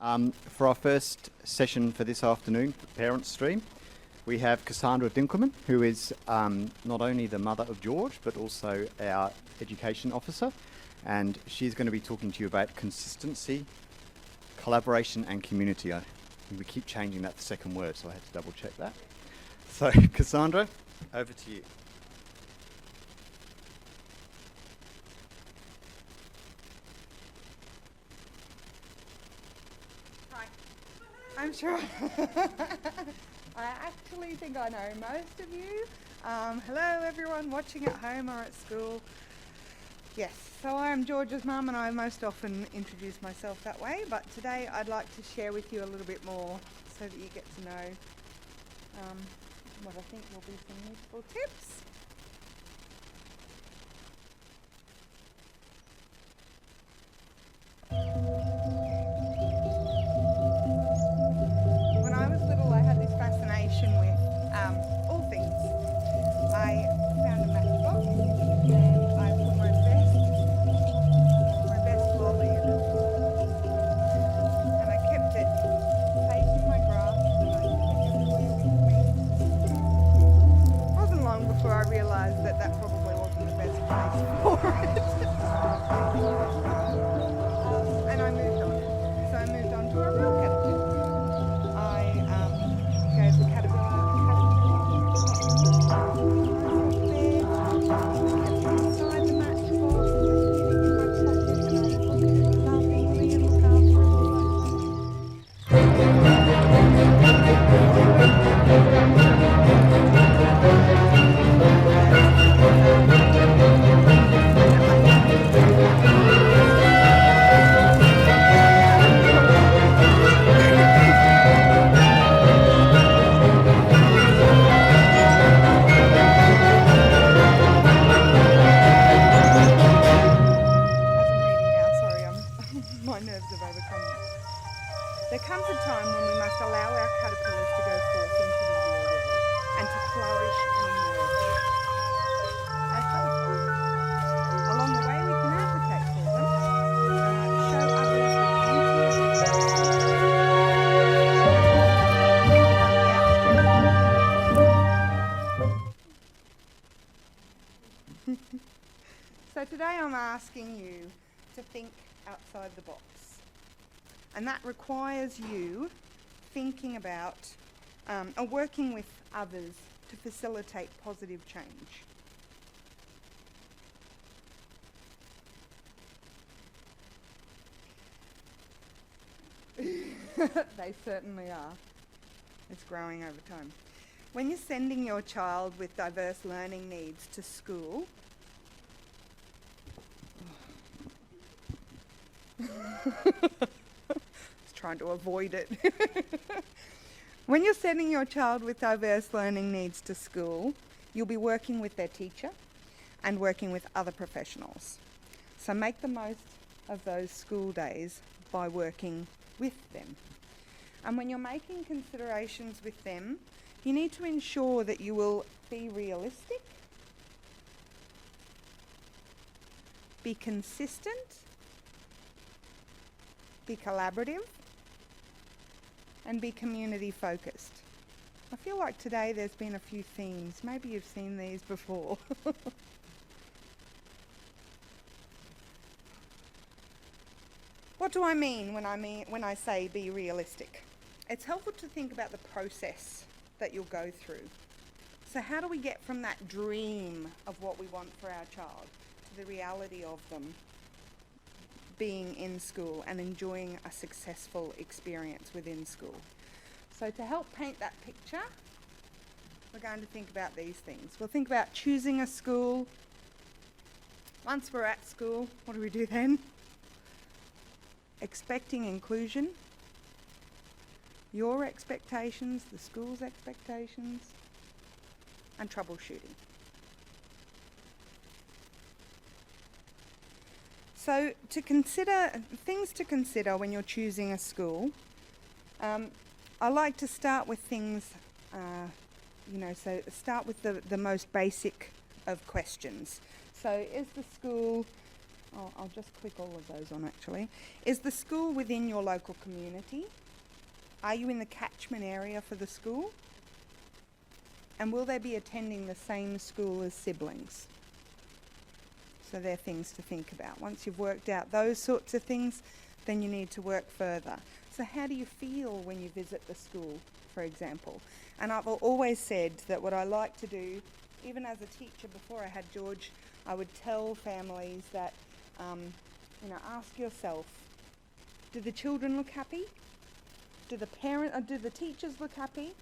For our first session for this afternoon, parent stream, we have Cassandra Dinkelman, who is not only the mother of George, but also our education officer. And she's going to be talking to you about consistency, collaboration and community. We keep changing that second word, so I had to double check that. So Cassandra, over to you. I'm sure. I actually think I know most of you. Hello everyone watching at home or at school. Yes, so I'm George's mum and I most often introduce myself that way, but today I'd like to share with you a little bit more so that you get to know what I think will be some useful tips. When I was little, I had this fascination with all things. I found a matchbox and I put my best lolly in it. And I kept it safe in my grasp and I took it everywhere with me. It wasn't long before I realised that that probably wasn't the best place for it. And I moved on. So I moved on to a real caterpillar. I gave the caterpillar a inside the matchbox, and I hid it in my pocket, and I look at it lovingly and look after it all my nerves have overcome me. There comes a time when we must allow our caterpillars to go forth into the real world and to flourish and emerge as butterflies. Along the way we can advocate for them, show others the beauty of their So today I'm asking you to think outside the box. And that requires you thinking about or working with others to facilitate positive change. They certainly are. It's growing over time. When you're sending your child with diverse learning needs to school, trying to avoid it. When you're sending your child with diverse learning needs to school, you'll be working with their teacher and working with other professionals. So make the most of those school days by working with them. And when you're making considerations with them, you need to ensure that you will be realistic, be consistent, be collaborative, and be community focused. I feel like today there's been a few themes. Maybe you've seen these before. What do I mean when I say be realistic? It's helpful to think about the process that you'll go through. So how do we get from that dream of what we want for our child to the reality of them being in school and enjoying a successful experience within school? So to help paint that picture, we're going to think about these things. We'll think about choosing a school. Once we're at school, what do we do then? Expecting inclusion, your expectations, the school's expectations, and troubleshooting. So things to consider when you're choosing a school, I like to start with things, so start with the most basic of questions. So is the school I'll just click all of those on actually. Is the school within your local community? Are you in the catchment area for the school? And will they be attending the same school as siblings? So they're things to think about. Once you've worked out those sorts of things, then you need to work further. So how do you feel when you visit the school, for example? And I've always said that what I like to do, even as a teacher before I had George, I would tell families that, ask yourself, do the children look happy? Do the teachers look happy?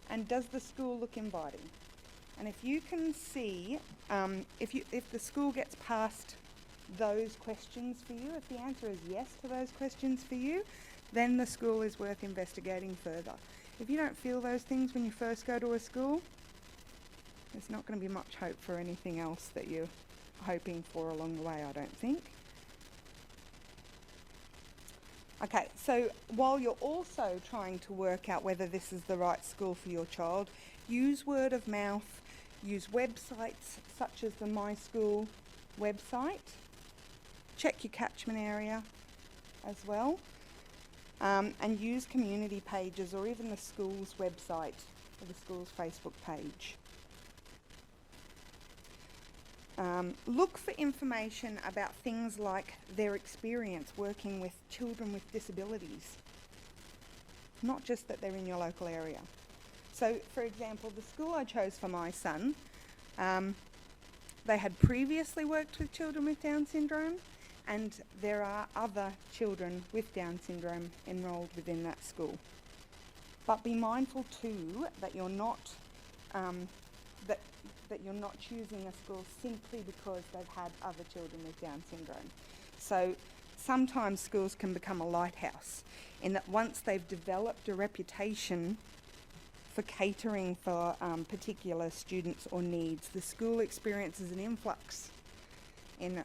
And does the school look inviting? And if you can see, if the school gets past those questions for you, if the answer is yes to those questions for you, then the school is worth investigating further. If you don't feel those things when you first go to a school, there's not going to be much hope for anything else that you're hoping for along the way, I don't think. Okay, so while you're also trying to work out whether this is the right school for your child, use word of mouth, use websites such as the My School website, check your catchment area as well, and use community pages or even the school's website or the school's Facebook page. Look for information about things like their experience working with children with disabilities, not just that they're in your local area. So, for example, the school I chose for my son, they had previously worked with children with Down syndrome, and there are other children with Down syndrome enrolled within that school. But be mindful too that you're not that you're not choosing a school simply because they've had other children with Down syndrome. So sometimes schools can become a lighthouse in that once they've developed a reputation for catering for particular students or needs, the school experiences an influx in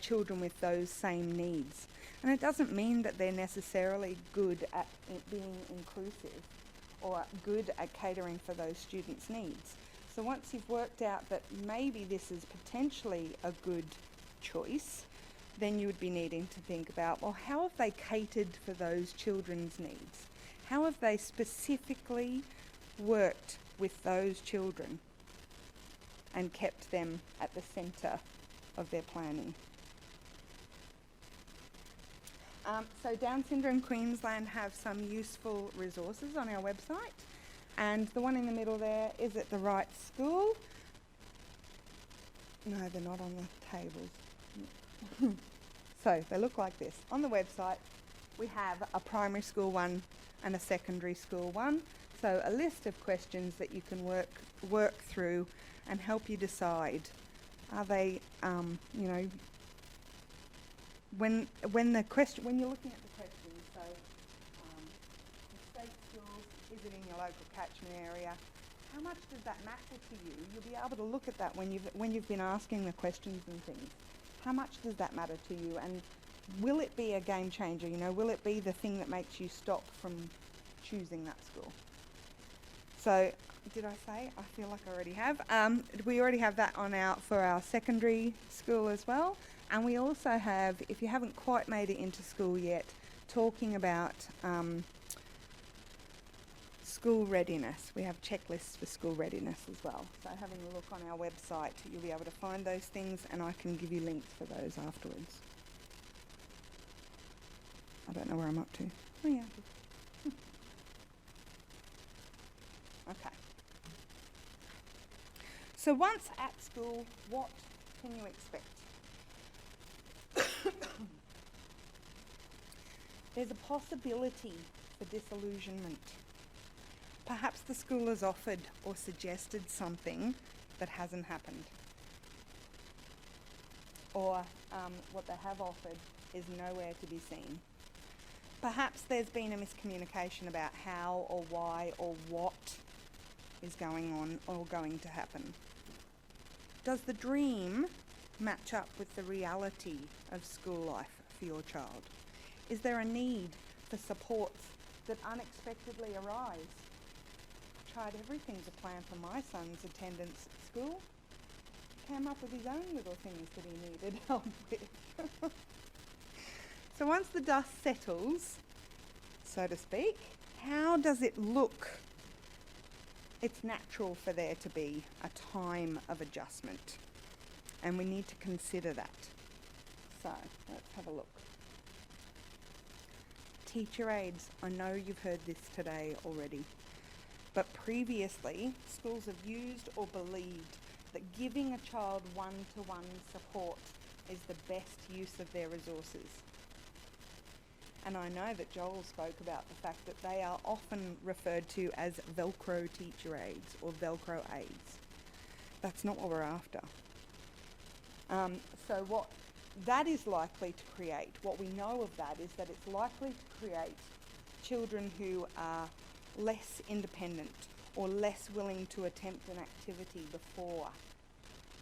children with those same needs. And it doesn't mean that they're necessarily good at being inclusive or good at catering for those students' needs. So once you've worked out that maybe this is potentially a good choice, then you would be needing to think about, well, how have they catered for those children's needs? How have they specifically worked with those children and kept them at the centre of their planning? So Down Syndrome Queensland have some useful resources on our website, and the one in the middle there, is it the right school? No, they're not on the tables. So they look like this. On the website we have a primary school one and a secondary school one, so a list of questions that you can work through and help you decide, are they when you're looking at the questions, so the state schools, is it in your local catchment area? How much does that matter to you? You'll be able to look at that when you've been asking the questions and things. How much does that matter to you? And will it be a game changer? Will it be the thing that makes you stop from choosing that school? So, did I say? I feel like I already have. We already have that for our secondary school as well. And we also have, if you haven't quite made it into school yet, talking about school readiness. We have checklists for school readiness as well. So having a look on our website, you'll be able to find those things, and I can give you links for those afterwards. I don't know where I'm up to. Oh yeah. Okay. So once at school, what can you expect? There's a possibility for disillusionment. Perhaps the school has offered or suggested something that hasn't happened. Or what they have offered is nowhere to be seen. Perhaps there's been a miscommunication about how or why or what is going on or going to happen. Does the dream match up with the reality of school life for your child? Is there a need for supports that unexpectedly arise? I tried everything to plan for my son's attendance at school, came up with his own little things that he needed help with. So once the dust settles, so to speak, how does it look? It's natural for there to be a time of adjustment, and we need to consider that. So let's have a look. Teacher aides, I know you've heard this today already, but previously schools have used or believed that giving a child one-to-one support is the best use of their resources. And I know that Joel spoke about the fact that they are often referred to as Velcro teacher aides or Velcro aides. That's not what we're after. So what that is likely to create, what we know of that is that it's likely to create children who are less independent or less willing to attempt an activity before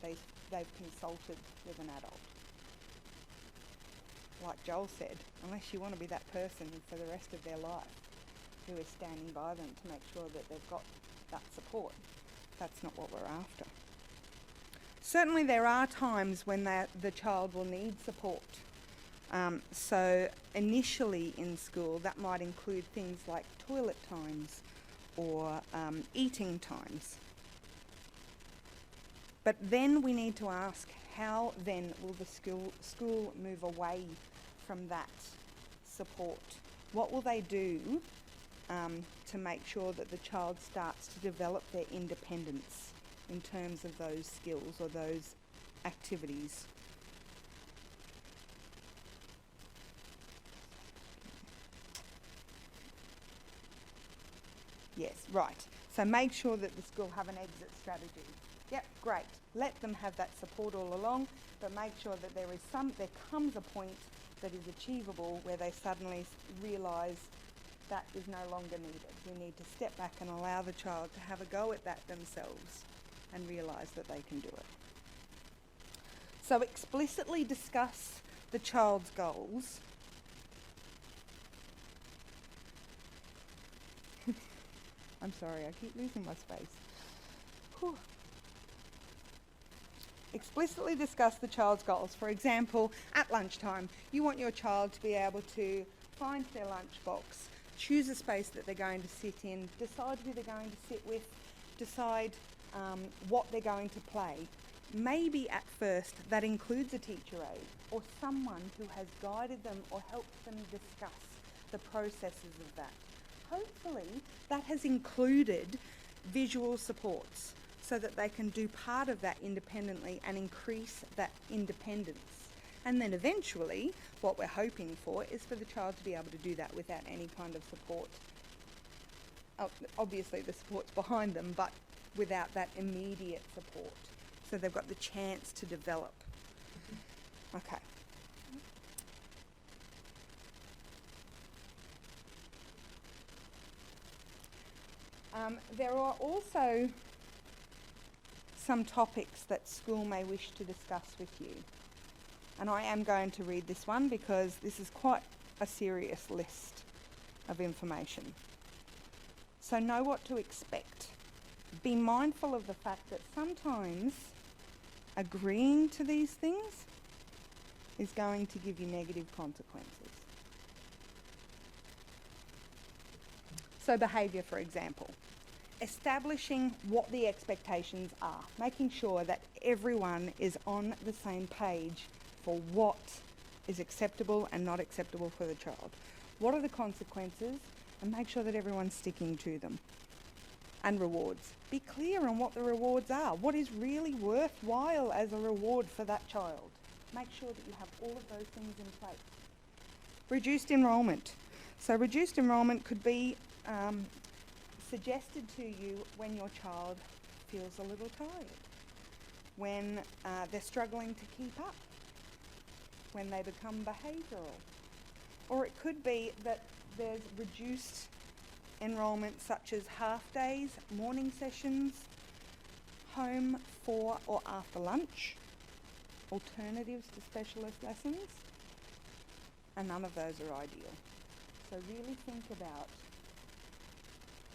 they've consulted with an adult. Like Joel said, unless you want to be that person for the rest of their life who is standing by them to make sure that they've got that support, that's not what we're after. Certainly there are times when the child will need support. So initially in school that might include things like toilet times or eating times. But then we need to ask, how then will the school move away from that support? What will they do to make sure that the child starts to develop their independence in terms of those skills or those activities? Yes, right. So make sure that the school have an exit strategy. Yep, great. Let them have that support all along, but make sure that there comes a point that is achievable where they suddenly realise that is no longer needed. We need to step back and allow the child to have a go at that themselves and realise that they can do it. So explicitly discuss the child's goals. I'm sorry, I keep losing my space. Whew. Explicitly discuss the child's goals. For example, at lunchtime, you want your child to be able to find their lunchbox, choose a space that they're going to sit in, decide who they're going to sit with, decide what they're going to play. Maybe at first that includes a teacher aide or someone who has guided them or helped them discuss the processes of that. Hopefully that has included visual supports so that they can do part of that independently and increase that independence. And then eventually what we're hoping for is for the child to be able to do that without any kind of support. Obviously the support's behind them, but without that immediate support. So they've got the chance to develop. Okay. There are also some topics that school may wish to discuss with you. And I am going to read this one because this is quite a serious list of information. So know what to expect. Be mindful of the fact that sometimes agreeing to these things is going to give you negative consequences. So behaviour, for example. Establishing what the expectations are, making sure that everyone is on the same page for what is acceptable and not acceptable for the child. What are the consequences, and make sure that everyone's sticking to them. And rewards. Be clear on what the rewards are. What is really worthwhile as a reward for that child? Make sure that you have all of those things in place. Reduced enrolment. So reduced enrolment could be suggested to you when your child feels a little tired, when they're struggling to keep up, when they become behavioural. Or it could be that there's reduced enrolment such as half days, morning sessions, home for or after lunch, alternatives to specialist lessons, and none of those are ideal. So really think about,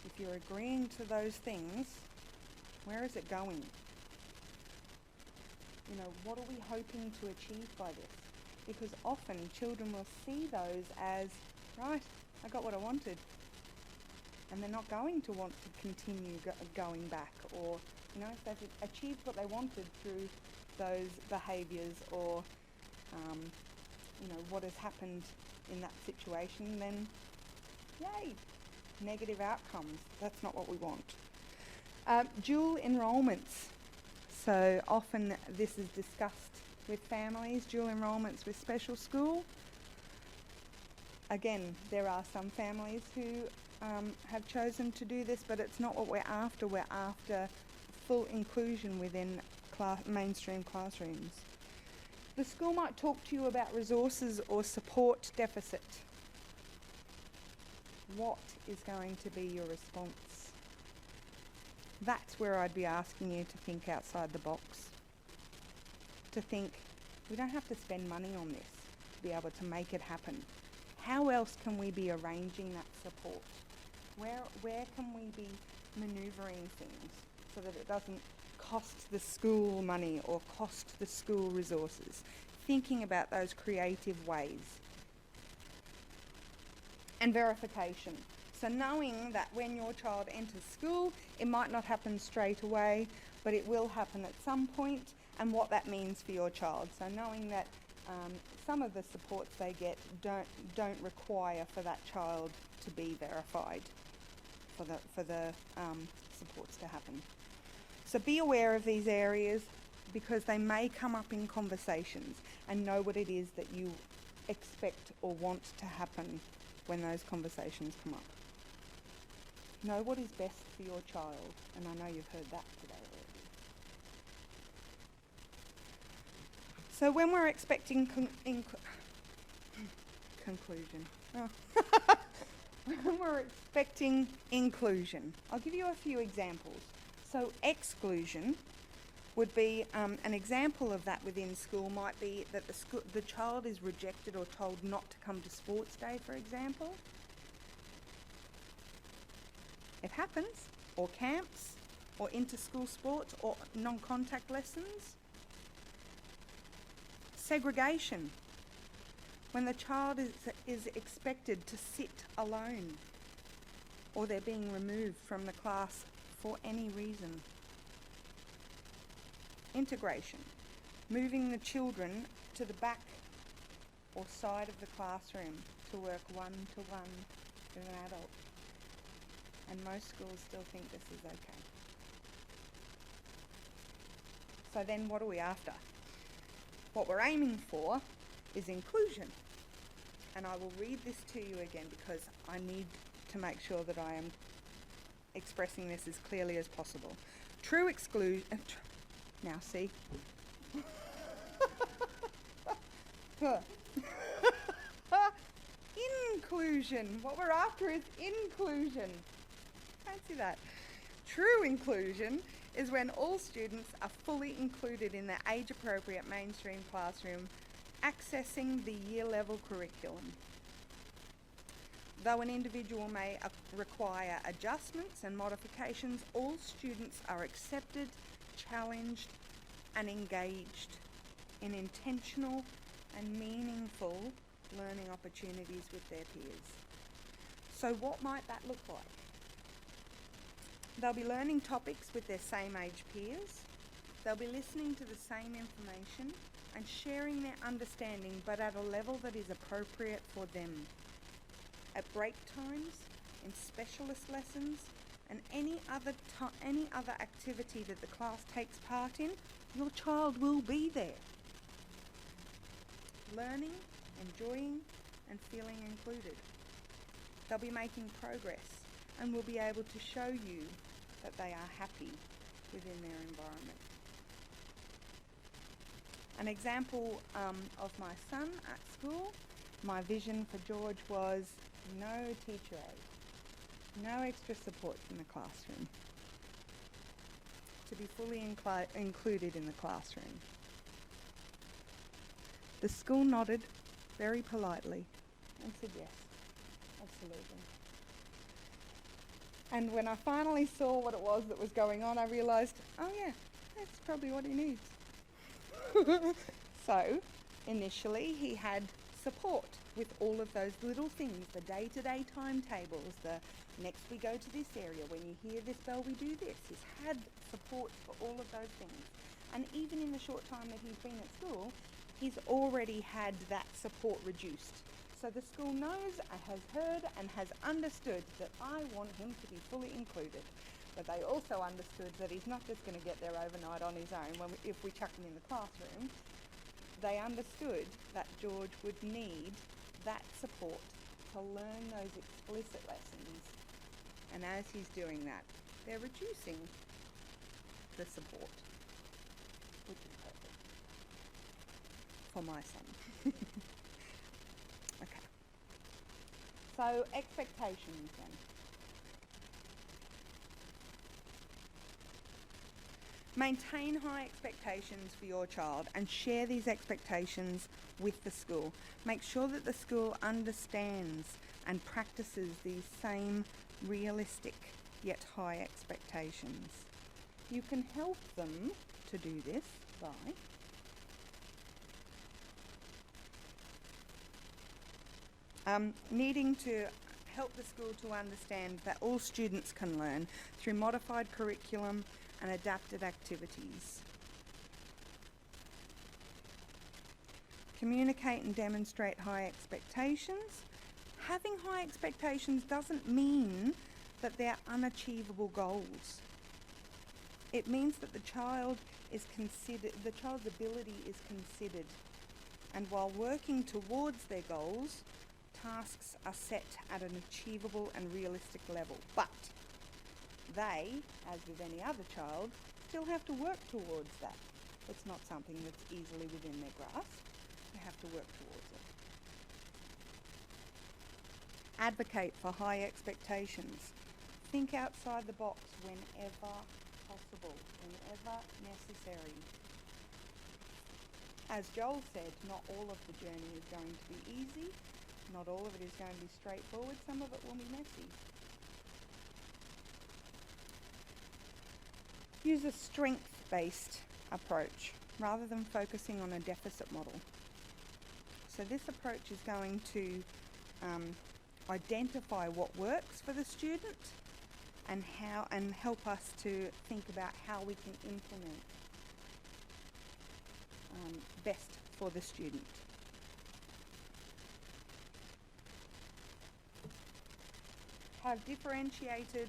if you're agreeing to those things, where is it going? what are we hoping to achieve by this? Because often children will see those as, right, I got what I wanted. And they're not going to want to continue going back, or, if they've achieved what they wanted through those behaviours or, what has happened in that situation, then yay, negative outcomes. That's not what we want. Dual enrolments. So often this is discussed with families, dual enrolments with special school. Again, there are some families who have chosen to do this, but it's not what we're after. We're after full inclusion within mainstream classrooms. The school might talk to you about resources or support deficit. What is going to be your response? That's where I'd be asking you to think outside the box. To think, we don't have to spend money on this to be able to make it happen. How else can we be arranging that support? Where can we be manoeuvring things so that it doesn't cost the school money or cost the school resources? Thinking about those creative ways. And verification. So knowing that when your child enters school, it might not happen straight away, but it will happen at some point, and what that means for your child. So knowing that some of the supports they get don't require for that child to be verified for the supports to happen. So be aware of these areas because they may come up in conversations, and know what it is that you expect or want to happen when those conversations come up. Know what is best for your child, and I know you've heard that today already. So when we're expecting conclusion, when we're expecting inclusion, I'll give you a few examples. So exclusion would be an example of that within school might be that the child is rejected or told not to come to sports day, for example. It happens, or camps, or inter-school sports, or non-contact lessons. Segregation, when the child is expected to sit alone, or they're being removed from the class for any reason. Integration, moving the children to the back or side of the classroom to work one-to-one with an adult. And most schools still think this is okay. So then what are we after? What we're aiming for is inclusion. And I will read this to you again because I need to make sure that I am expressing this as clearly as possible. True exclusion... now see? Inclusion. What we're after is inclusion. Fancy that. True inclusion is when all students are fully included in their age-appropriate mainstream classroom, accessing the year-level curriculum. Though an individual may require adjustments and modifications, all students are accepted, challenged, and engaged in intentional and meaningful learning opportunities with their peers. So what might that look like? They'll be learning topics with their same age peers. They'll be listening to the same information and sharing their understanding, but at a level that is appropriate for them. At break times, in specialist lessons, and any other activity that the class takes part in, your child will be there. Learning, enjoying, and feeling included. They'll be making progress and will be able to show you that they are happy within their environment. An example of my son at school, my vision for George was no teacher aid, no extra support in the classroom, to be fully included in the classroom. The school nodded very politely and said yes, absolutely. And when I finally saw what it was that was going on, I realised, oh yeah, that's probably what he needs. So, initially he had support with all of those little things, the day-to-day timetables, the next we go to this area, when you hear this bell we do this. He's had support for all of those things. And even in the short time that he's been at school, he's already had that support reduced. So the school knows and has heard and has understood that I want him to be fully included. But they also understood that he's not just going to get there overnight on his own if we chuck him in the classroom. They understood that George would need that support to learn those explicit lessons. And as he's doing that, they're reducing the support, which is perfect for my son. Okay. So expectations then. Maintain high expectations for your child and share these expectations with the school. Make sure that the school understands and practices these same realistic yet high expectations. You can help them to do this by needing to help the school to understand that all students can learn through modified curriculum and adapted activities. Communicate and demonstrate high expectations. Having high expectations doesn't mean that they're unachievable goals. It means that the child's ability is considered, and while working towards their goals, tasks are set at an achievable and realistic level. But they, as with any other child, still have to work towards that. It's not something that's easily within their grasp. They have to work towards it. Advocate for high expectations. Think outside the box whenever possible, whenever necessary. As Joel said, not all of the journey is going to be easy. Not all of it is going to be straightforward. Some of it will be messy. Use a strength-based approach rather than focusing on a deficit model. So this approach is going to identify what works for the student and help us to think about how we can implement best for the student. Have differentiated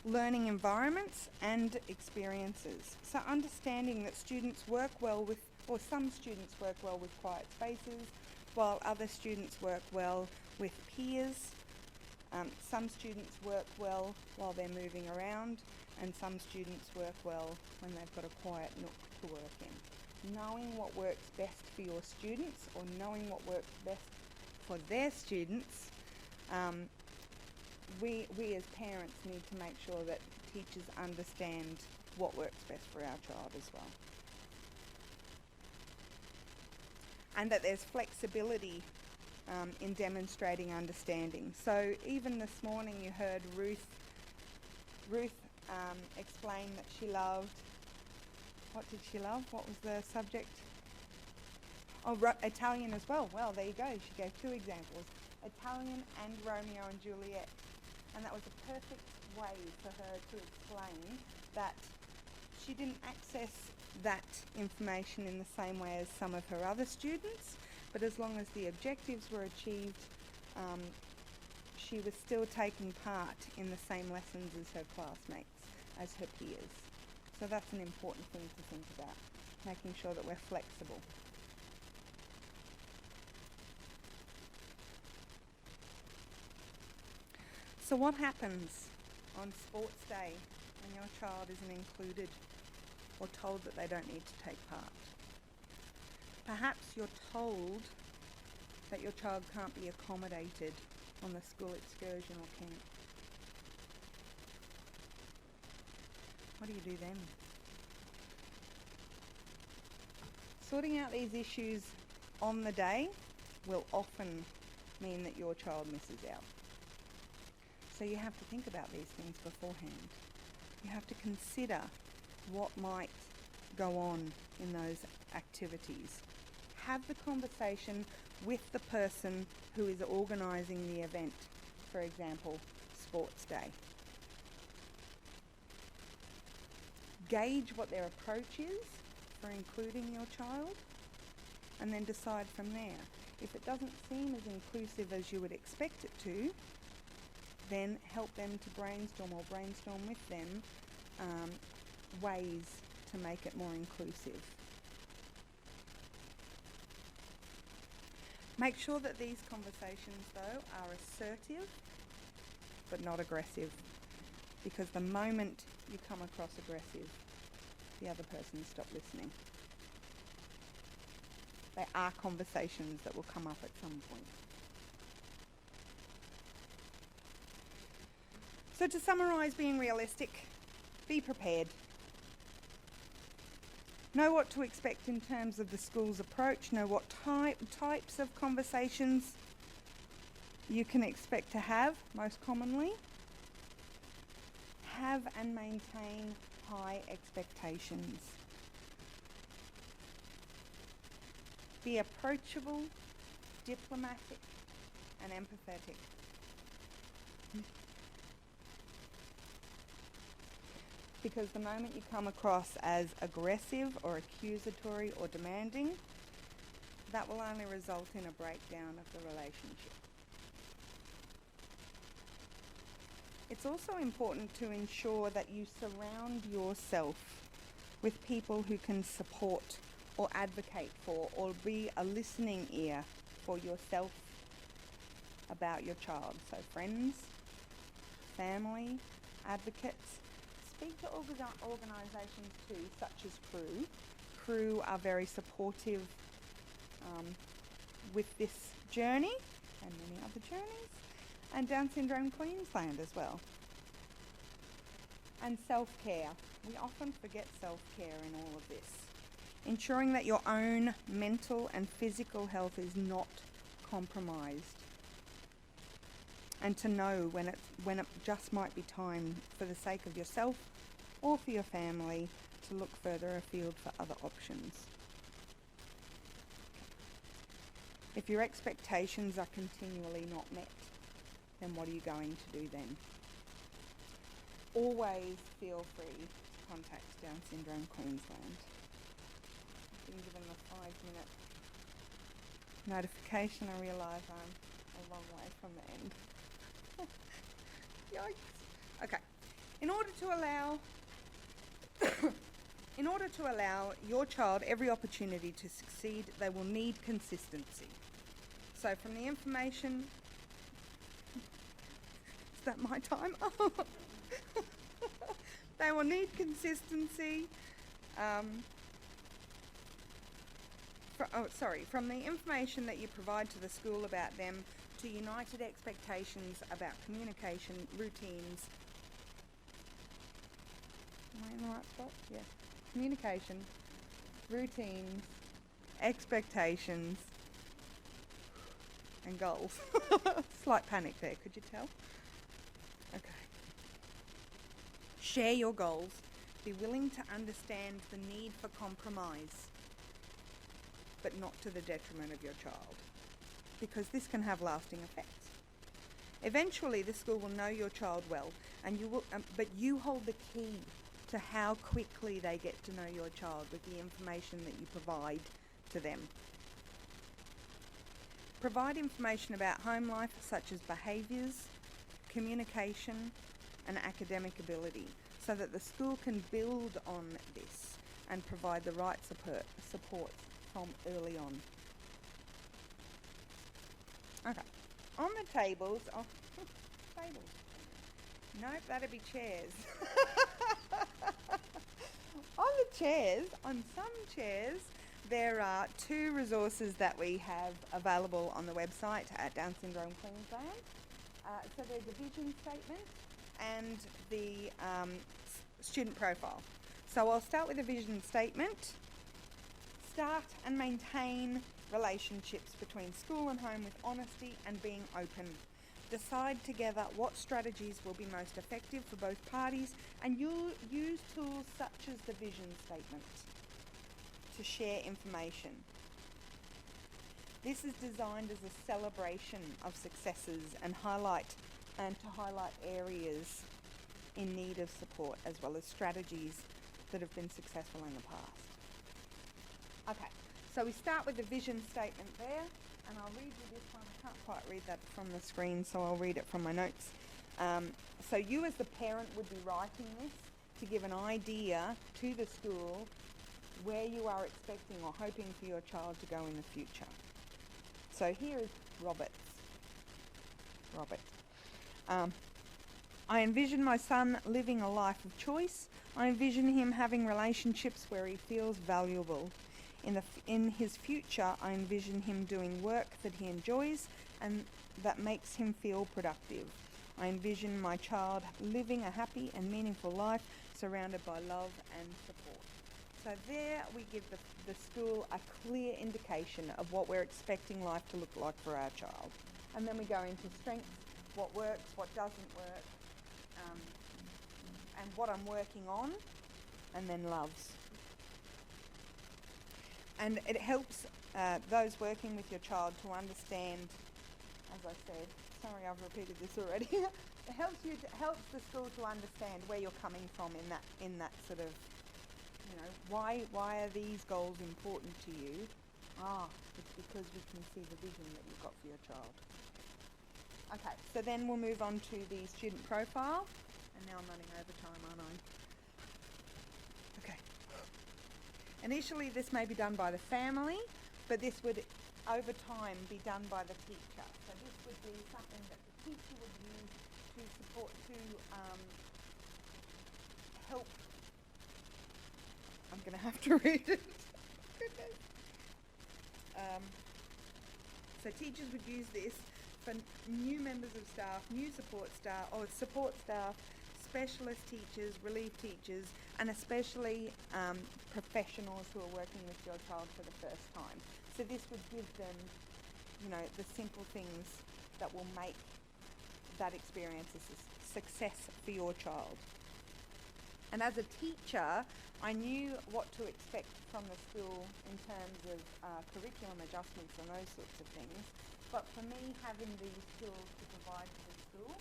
learning environments and experiences. So understanding that students work well with, or some students work well with quiet spaces, while other students work well with peers. Some students work well while they're moving around, and some students work well when they've got a quiet nook to work in. Knowing what works best for your students, or knowing what works best for their students, we as parents need to make sure that teachers understand what works best for our child as well. And that there's flexibility in demonstrating understanding. So even this morning you heard Ruth explain that she loved, what did she love? What was the subject? Oh, Italian as well. Well, there you go. She gave two examples, Italian and Romeo and Juliet. And that was a perfect way for her to explain that she didn't access that information in the same way as some of her other students, but as long as the objectives were achieved, she was still taking part in the same lessons as her classmates, as her peers. So that's an important thing to think about, making sure that we're flexible. So what happens on sports day when your child isn't included or told that they don't need to take part? Perhaps you're told that your child can't be accommodated on the school excursion or camp. What do you do then? Sorting out these issues on the day will often mean that your child misses out. So you have to think about these things beforehand. You have to consider what might go on in those activities. Have the conversation with the person who is organising the event, for example, sports day. Gauge what their approach is for including your child, and then decide from there. If it doesn't seem as inclusive as you would expect it to, then help them to brainstorm with them ways to make it more inclusive. Make sure that these conversations, though, are assertive but not aggressive, because the moment you come across aggressive, the other person stops listening. They are conversations that will come up at some point. So to summarise being realistic, be prepared. Know what to expect in terms of the school's approach. Know what types of conversations you can expect to have, most commonly. Have and maintain high expectations. Be approachable, diplomatic, and empathetic. Because the moment you come across as aggressive or accusatory or demanding, that will only result in a breakdown of the relationship. It's also important to ensure that you surround yourself with people who can support or advocate for or be a listening ear for yourself about your child. So friends, family, advocates. Speak to organisations too, such as Crew. Crew are very supportive with this journey and many other journeys, and Down Syndrome Queensland as well. And self-care. We often forget self-care in all of this. Ensuring that your own mental and physical health is not compromised. And to know when it just might be time, for the sake of yourself or for your family, to look further afield for other options. If your expectations are continually not met, then what are you going to do then? Always feel free to contact Down Syndrome Queensland. I've been given the 5-minute notification. I realise I'm a long way from the end. Yikes. Okay. In order to allow your child every opportunity to succeed, they will need consistency. So from the information... Is that my time? They will need consistency. From the information that you provide to the school about them, to united expectations about communication, routines. Am I in the right spot? Yeah. Communication, routines, expectations, and goals. Slight panic there, could you tell? Okay. Share your goals. Be willing to understand the need for compromise, but not to the detriment of your child, because this can have lasting effects. Eventually, the school will know your child well, and but you hold the key to how quickly they get to know your child with the information that you provide to them. Provide information about home life, such as behaviours, communication, and academic ability, so that the school can build on this and provide the right support from early on. Okay, on the tables, tables. Nope, that'd be chairs. On some chairs, there are 2 resources that we have available on the website at Down Syndrome Queensland. So there's a vision statement and the student profile. So I'll start with a vision statement. Start and maintain relationships between school and home with honesty and being open. Decide together what strategies will be most effective for both parties, and you'll use tools such as the vision statement. to share information. This is designed as a celebration of successes and to highlight areas in need of support, as well as strategies that have been successful in the past. Okay, so we start with the vision statement there, and I'll read you this one. I can't quite read that from the screen, so I'll read it from my notes. So you as the parent would be writing this to give an idea to the school where you are expecting or hoping for your child to go in the future. So here is Robert. I envision my son living a life of choice. I envision him having relationships where he feels valuable. In his future, I envision him doing work that he enjoys and that makes him feel productive. I envision my child living a happy and meaningful life surrounded by love and support. So there we give the school a clear indication of what we're expecting life to look like for our child. And then we go into strengths, what works, what doesn't work, and what I'm working on, and then loves. And it helps those working with your child to understand, as I said, sorry I've repeated this already, it helps the school to understand where you're coming from in that sort of, why are these goals important to you? It's because we can see the vision that you've got for your child. Okay, so then we'll move on to the student profile. And now I'm running over time, aren't I? Okay. Initially, this may be done by the family, but this would, over time, be done by the teacher. So this would be something that the teacher would use to support, help. I'm going to have to read it. Goodness. So teachers would use this for new members of staff, new support staff, specialist teachers, relief teachers, and especially professionals who are working with your child for the first time. So this would give them, the simple things that will make that experience a success for your child. And as a teacher, I knew what to expect from the school in terms of curriculum adjustments and those sorts of things. But for me, having these tools to provide to the school,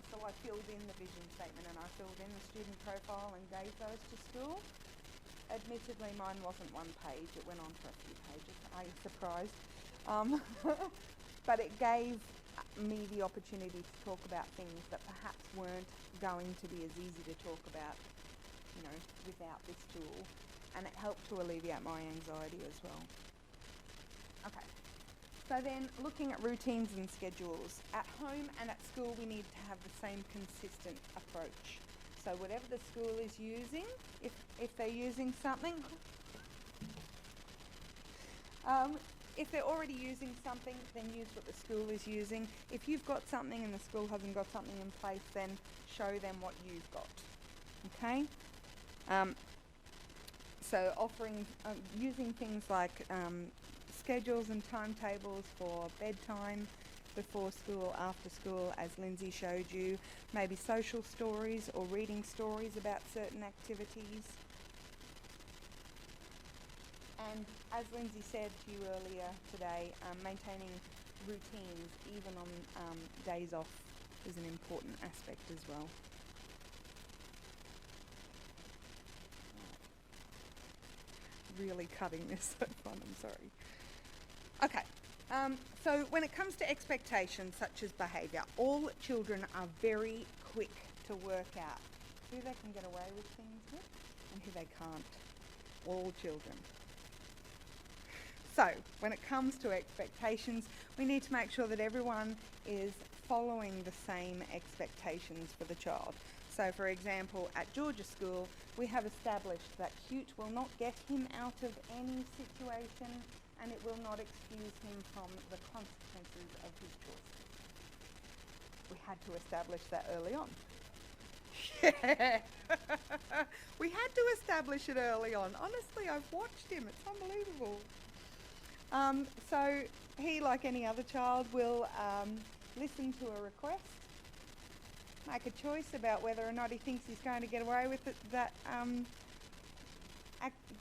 so I filled in the vision statement and I filled in the student profile and gave those to school. Admittedly, mine wasn't one page, it went on for a few pages. Are you surprised? But it gave me the opportunity to talk about things that perhaps weren't going to be as easy to talk about, without this tool. And it helped to alleviate my anxiety as well. Okay. So then, looking at routines and schedules. At home and at school, we need to have the same consistent approach. So whatever the school is using, if they're using something, if they're already using something, then use what the school is using. If you've got something and the school hasn't got something in place, then show them what you've got. Okay? So using things like schedules and timetables for bedtime, before school, after school, as Lindsay showed you, maybe social stories or reading stories about certain activities. And as Lindsay said to you earlier today, maintaining routines even on days off is an important aspect as well. Really cutting this so fun, I'm sorry. Okay, so when it comes to expectations such as behaviour, all children are very quick to work out who they can get away with things with and who they can't. All children. So, when it comes to expectations, we need to make sure that everyone is following the same expectations for the child. So, for example, at Georgia School, we have established that cute will not get him out of any situation and it will not excuse him from the consequences of his choices. We had to establish that early on. Yeah. We had to establish it early on. Honestly, I've watched him. It's unbelievable. So he, like any other child, will listen to a request, make a choice about whether or not he thinks he's going to get away with it, that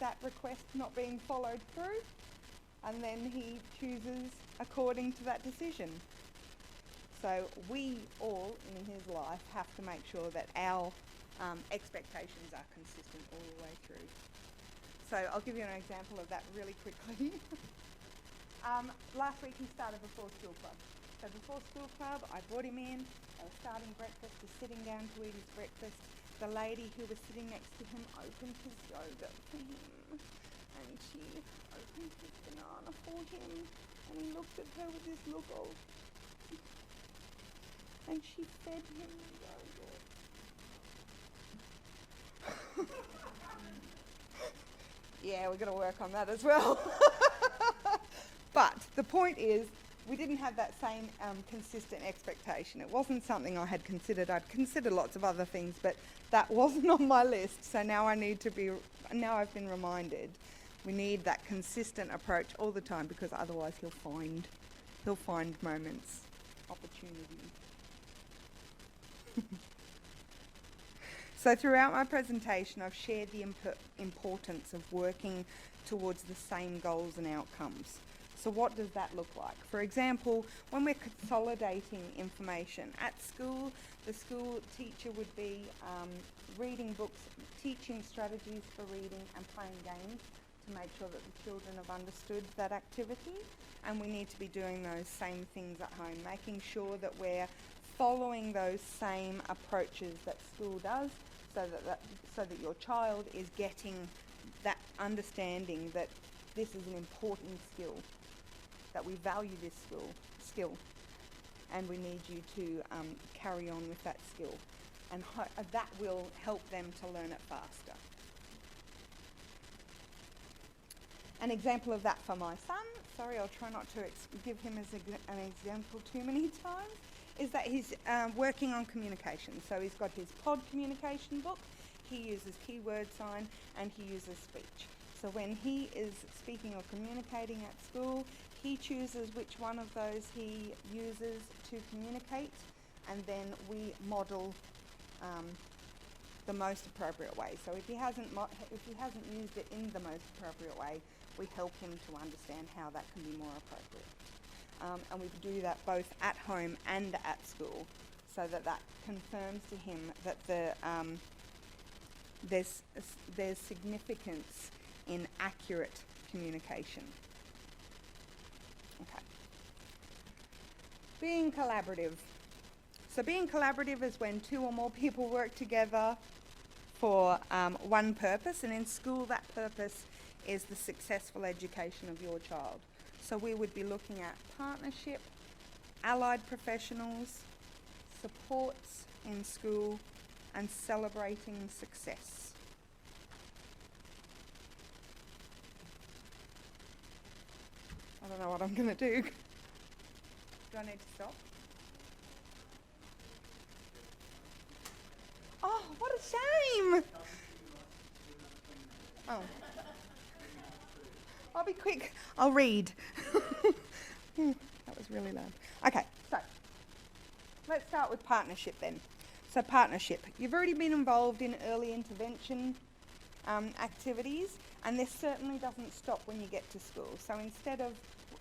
that request not being followed through, and then he chooses according to that decision. So we all in his life have to make sure that our expectations are consistent all the way through. So I'll give you an example of that really quickly. Last week he started before school club. So before school club, I brought him in. They were starting breakfast, he's sitting down to eat his breakfast. The lady who was sitting next to him opened his yogurt for him, and she opened his banana for him, and he looked at her with this look of, and she fed him the yogurt. Yeah, we're going to work on that as well. But the point is, we didn't have that same consistent expectation. It wasn't something I had considered. I'd considered lots of other things, but that wasn't on my list. So now I've been reminded we need that consistent approach all the time, because otherwise he'll find moments, opportunities. So throughout my presentation, I've shared the importance of working towards the same goals and outcomes. So what does that look like? For example, when we're consolidating information at school, the school teacher would be reading books, teaching strategies for reading and playing games to make sure that the children have understood that activity. And we need to be doing those same things at home, making sure that we're following those same approaches that school does, so that your child is getting that understanding that this is an important skill, that we value this skill, and we need you to carry on with that skill, and that will help them to learn it faster. An example of that for my son, sorry, I'll try not to give him as an example too many times, is that he's working on communication. So he's got his pod communication book, he uses keyword sign, and he uses speech. So when he is speaking or communicating at school, he chooses which one of those he uses to communicate, and then we model the most appropriate way. So if he hasn't used it in the most appropriate way, we help him to understand how that can be more appropriate. And we do that both at home and at school, so that confirms to him that there's significance in accurate communication. Okay. Being collaborative. So being collaborative is when two or more people work together for one purpose, and in school that purpose is the successful education of your child. So we would be looking at partnership, allied professionals, supports in school, and celebrating success. I don't know what I'm going to do. Do I need to stop? Oh, what a shame! Oh. I'll be quick. I'll read. That was really loud. Okay, so let's start with partnership then. So partnership. You've already been involved in early intervention activities, and this certainly doesn't stop when you get to school. So instead of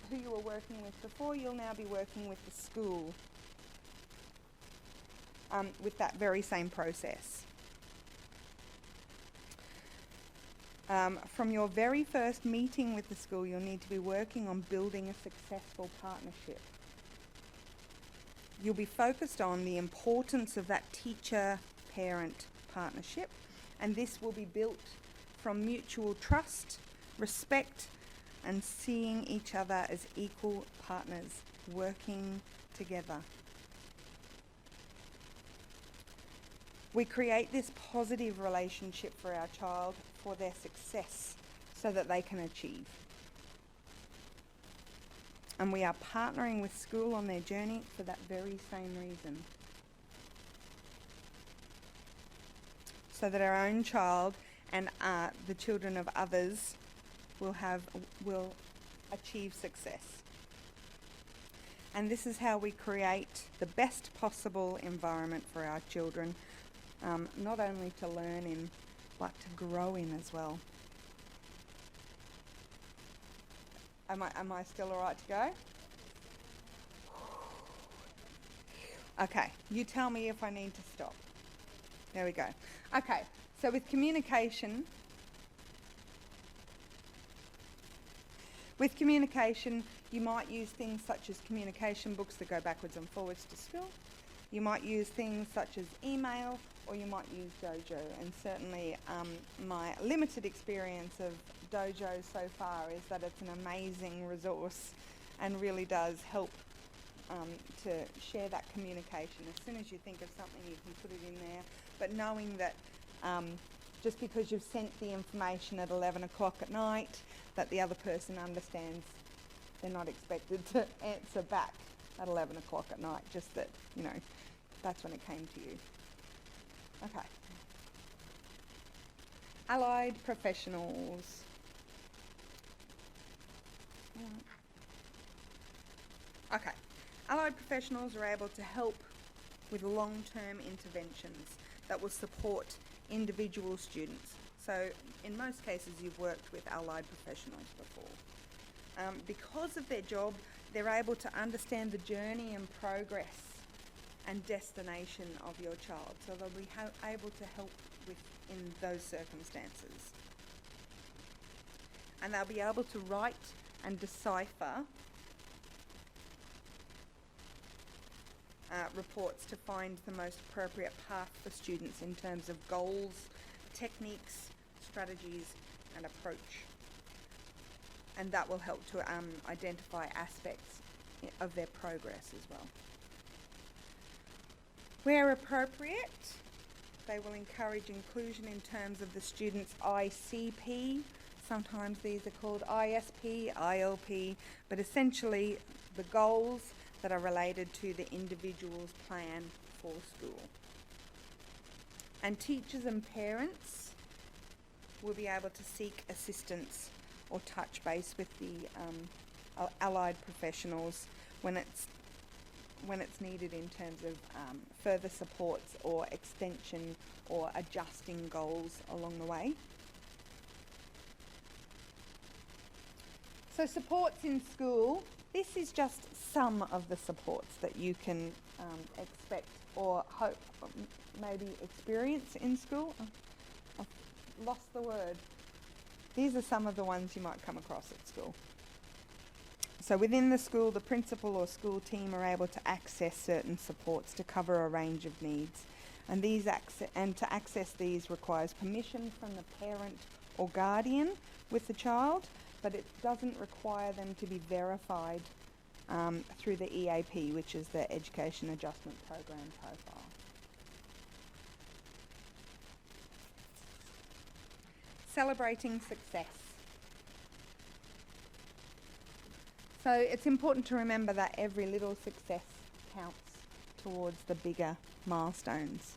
who you were working with before, you'll now be working with the school with that very same process. From your very first meeting with the school, you'll need to be working on building a successful partnership. You'll be focused on the importance of that teacher-parent partnership, and this will be built from mutual trust, respect, and seeing each other as equal partners working together. We create this positive relationship for our child for their success so that they can achieve. And we are partnering with school on their journey for that very same reason. So that our own child and the children of others will achieve success. And this is how we create the best possible environment for our children, not only to learn in, but to grow in as well. Am I still all right to go? Okay, you tell me if I need to stop. There we go. Okay, so with communication, you might use things such as communication books that go backwards and forwards to school. You might use things such as email, or you might use Dojo. And certainly my limited experience of Dojo so far is that it's an amazing resource and really does help to share that communication. As soon as you think of something, you can put it in there. But knowing that just because you've sent the information at 11 o'clock at night, that the other person understands they're not expected to answer back at 11 o'clock at night, just that, you know, that's when it came to you. Okay. Allied professionals. Okay. Allied professionals are able to help with long-term interventions that will support individual students. So in most cases you've worked with allied professionals before. Because of their job, they're able to understand the journey and progress and destination of your child. So they'll be able to help in those circumstances. And they'll be able to write and decipher reports to find the most appropriate path for students in terms of goals, techniques, strategies and approach. And that will help to identify aspects of their progress as well. Where appropriate, they will encourage inclusion in terms of the student's ICP. Sometimes these are called ISP, ILP, but essentially the goals that are related to the individual's plan for school. And teachers and parents will be able to seek assistance or touch base with the allied professionals when it's needed in terms of further supports or extension or adjusting goals along the way. So supports in school, this is just some of the supports that you can expect or hope, maybe experience in school. I've lost the word. These are some of the ones you might come across at school. So within the school, the principal or school team are able to access certain supports to cover a range of needs. And to access these requires permission from the parent or guardian with the child, but it doesn't require them to be verified through the EAP, which is the Education Adjustment Program profile. Celebrating success. So it's important to remember that every little success counts towards the bigger milestones.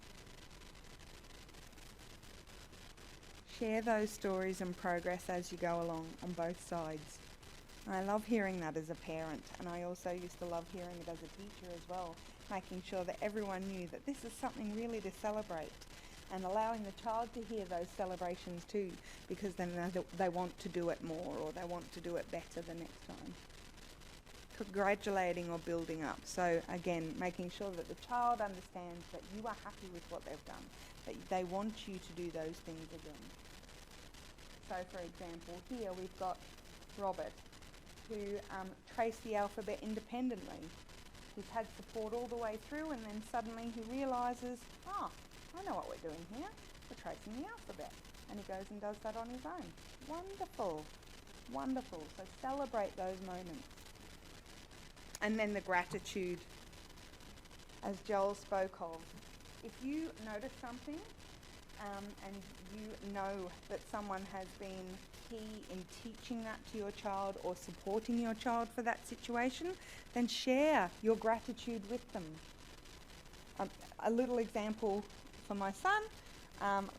Share those stories and progress as you go along on both sides. And I love hearing that as a parent, and I also used to love hearing it as a teacher as well, making sure that everyone knew that this is something really to celebrate, and allowing the child to hear those celebrations too, because then they want to do it more, or they want to do it better the next time. Congratulating or building up. So again, making sure that the child understands that you are happy with what they've done, that they want you to do those things again. So for example, here we've got Robert, who traced the alphabet independently. He's had support all the way through, and then suddenly he realises, I know what we're doing here. We're tracing the alphabet. And he goes and does that on his own. Wonderful. Wonderful. So celebrate those moments. And then the gratitude, as Joel spoke of. If you notice something and you know that someone has been key in teaching that to your child or supporting your child for that situation, then share your gratitude with them. A little example for my son.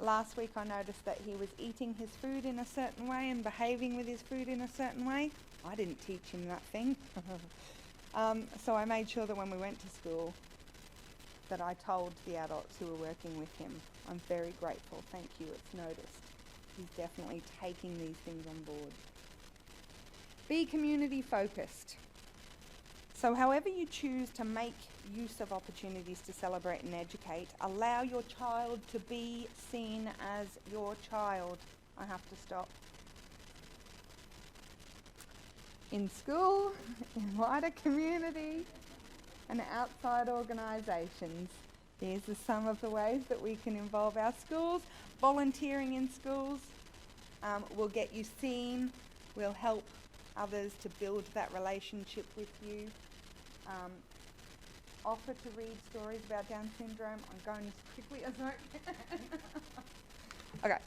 Last week I noticed that he was eating his food in a certain way and behaving with his food in a certain way. I didn't teach him that thing. So I made sure that when we went to school that I told the adults who were working with him, I'm very grateful, thank you, it's noticed. He's definitely taking these things on board. Be community focused. So however you choose to make use of opportunities to celebrate and educate, allow your child to be seen as your child. I have to stop. In school, in wider community, and outside organisations. These are some of the ways that we can involve our schools. Volunteering in schools will get you seen, will help others to build that relationship with you. Offer to read stories about Down syndrome. I'm going as quickly as I can. Okay.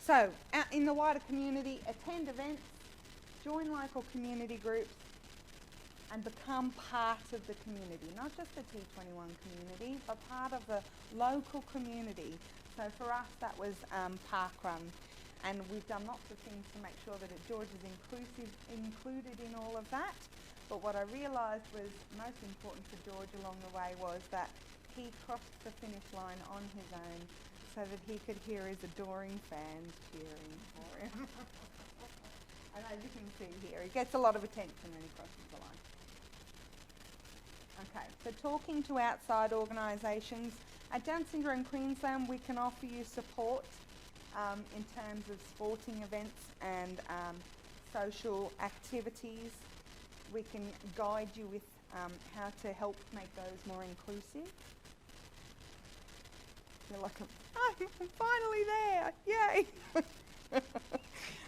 So, out in the wider community, attend events, join local community groups, and become part of the community, not just the T21 community, but part of the local community. So for us, that was parkrun, and we've done lots of things to make sure that George is included in all of that. But what I realised was most important for George along the way was that he crossed the finish line on his own so that he could hear his adoring fans cheering for him. And as you can see here, he gets a lot of attention when he crosses the line. Okay, so talking to outside organisations. At Down Syndrome Queensland, we can offer you support in terms of sporting events and social activities. We can guide you with how to help make those more inclusive. You're like, I'm finally there, yay!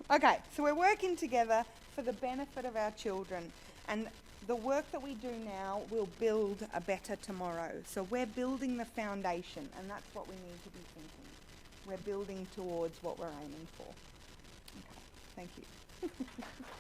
Okay, so we're working together for the benefit of our children, and the work that we do now will build a better tomorrow. So we're building the foundation, and that's what we need to be thinking. We're building towards what we're aiming for. Okay, thank you.